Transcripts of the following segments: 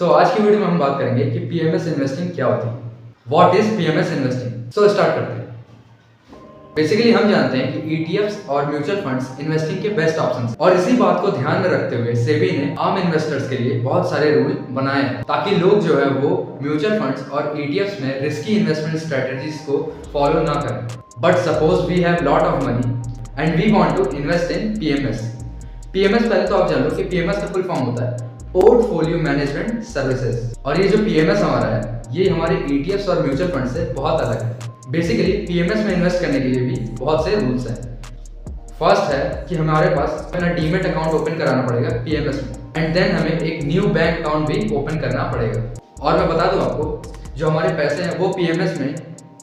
आज की वीडियो में हम बात करेंगे कि पीएमएस इन्वेस्टिंग क्या होती है। What is PMS investing. Start करते हैं। बेसिकली हम जानते हैं कि ईटीएफ्स और म्यूचुअल फंड्स इन्वेस्टिंग के बेस्ट ऑप्शन हैं और इसी बात को ध्यान में रखते हुए सेबी ने आम इन्वेस्टर्स के लिए बहुत सारे रूल बनाए हैं ताकि लोग जो है वो म्यूचुअल फंड्स और ईटीएफ्स में रिस्की इन्वेस्टमेंट स्ट्रेटजीज को फॉलो ना करें। But suppose we have lot of money and we want to invest in PMS. PMS पहले तो आप जान लो कि पीएमएस का फुल फॉर्म होता है पोर्टफोलियो मैनेजमेंट सर्विसेज। और ये जो पीएमएस हमारा है ये हमारे ईटीएफ्स और म्यूचुअल फंड से बहुत अलग है। बेसिकली पीएमएस में इन्वेस्ट करने के लिए भी बहुत से रूल्स हैं। फर्स्ट है कि हमारे पास अपना डीमेट अकाउंट ओपन कराना पड़ेगा पीएमएस में एंड देन हमें एक न्यू बैंक अकाउंट भी ओपन करना पड़ेगा। और मैं बता दूं आपको जो हमारे पैसे हैं वो पीएमएस में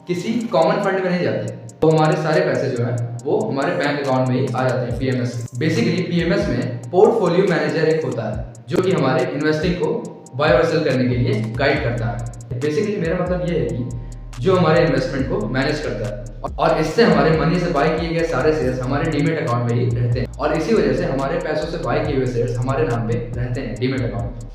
किसी कॉमन फंड में नहीं जाते, तो हमारे सारे पैसे जो हैं वो हमारे बैंक अकाउंट में ही आ जाते हैं पीएमएस। बेसिकली पीएमएस में पोर्टफोलियो मैनेजर एक होता है जो कि हमारे इन्वेस्टिंग को बाय और सेल करने के लिए गाइड करता है। बेसिकली मेरा मतलब ये है कि जो हमारे इन्वेस्टमेंट को मैनेज करता है और इससे हमारे मनी से बाय किए गए सारे शेयर्स हमारे डीमेट अकाउंट में ही रहते हैं और इसी वजह से हमारे पैसों से बाय किए हुए शेयर्स हमारे नाम पे रहते हैं डीमेट अकाउंट।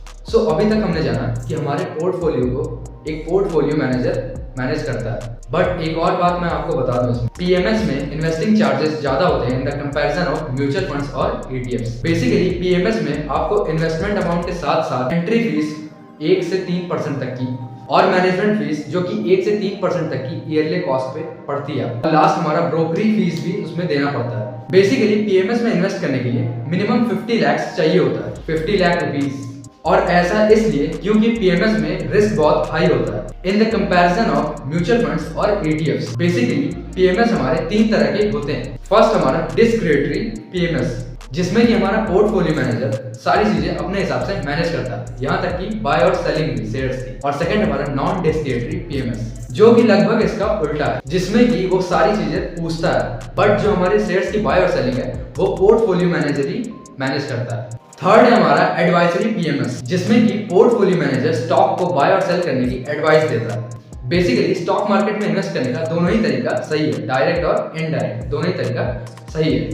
अभी तक हमने जाना कि हमारे पोर्टफोलियो को एक पोर्टफोलियो मैनेजर मैनेज करता है। बट एक और बात मैं आपको बता दूं, इसमें पीएमएस में इन्वेस्टिंग चार्जेस ज्यादा होते हैं in the comparison of mutual funds और ईटीएफ्स। बेसिकली पीएमएस में आपको इन्वेस्टमेंट अमाउंट के साथ साथ एंट्री फीस 1 से 3% तक की और मैनेजमेंट फीस जो कि 1 से 3% तक की ईयरली कॉस्ट पे पड़ती है। लास्ट हमारा ब्रोकरी फीस भी उसमें देना पड़ता है। बेसिकली पीएमएस में इन्वेस्ट करने के लिए मिनिमम 50 लाख चाहिए होता है, 50 लाख रुपीस। और ऐसा इसलिए क्योंकि पीएमएस में रिस्क बहुत हाई होता है in the comparison of mutual funds और ईटीएफ्स। बेसिकली पीएमएस हमारे 3 तरह के होते हैं। फर्स्ट हमारा डिस्क्रिशनरी पीएमएस जिसमें कि हमारा पोर्टफोलियो मैनेजर सारी चीजें अपने हिसाब से मैनेज करता है, यहाँ तक कि बाय और सेलिंग भी शेयर्स की। और सेकंड हमारा नॉन डिस्क्रिशनरी पीएमएस जो कि लगभग इसका उल्टा है, जिसमें कि वो सारी चीजें पूछता है बट जो हमारे शेयर्स की बाय और सेलिंग है वो पोर्टफोलियो मैनेजर ही मैनेज करता है। थर्ड है हमारा एडवाइजरी पीएमएस जिसमें कि पोर्टफोलियो मैनेजर स्टॉक को बाय और सेल करने की एडवाइस देता है। बेसिकली स्टॉक मार्केट में इन्वेस्ट करने का दोनों ही तरीका सही है, डायरेक्ट और इनडायरेक्ट दोनों ही तरीका सही है।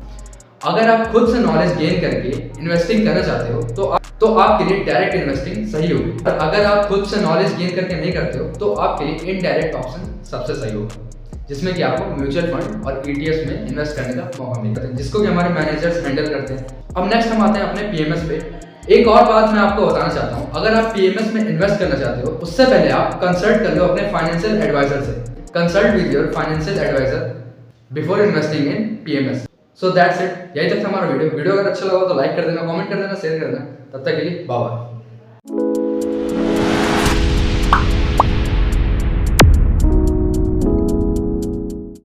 अगर आप खुद से नॉलेज गेन करके इन्वेस्टिंग करना चाहते हो तो आपके लिए डायरेक्ट इन्वेस्टिंग सही होगी, और अगर आप खुद से नॉलेज गेन करके नहीं करते हो तो आपके लिए इनडायरेक्ट ऑप्शन सबसे सही होगा, जिसमें कि आपको म्यूचुअल फंड और ईटीएफ्स में इन्वेस्ट करने का मौका मिलता है जिसको कि हमारे मैनेजर्स हैंडल करते हैं। अब नेक्स्ट हम आते हैं अपने पीएमएस पे। एक और बात मैं आपको बताना चाहता हूँ, अगर आप पीएमएस में इन्वेस्ट करना चाहते हो उससे पहले आप कंसल्ट कर लो अपने फाइनेंशियल एडवाइजर से। Consult with your financial advisor before investing in PMS. That's it. यही तक था हमारा वीडियो अगर अच्छा लगा तो लाइक कर देना, कमेंट कर देना, शेयर कर देना। तब तक के लिए बाय बाय।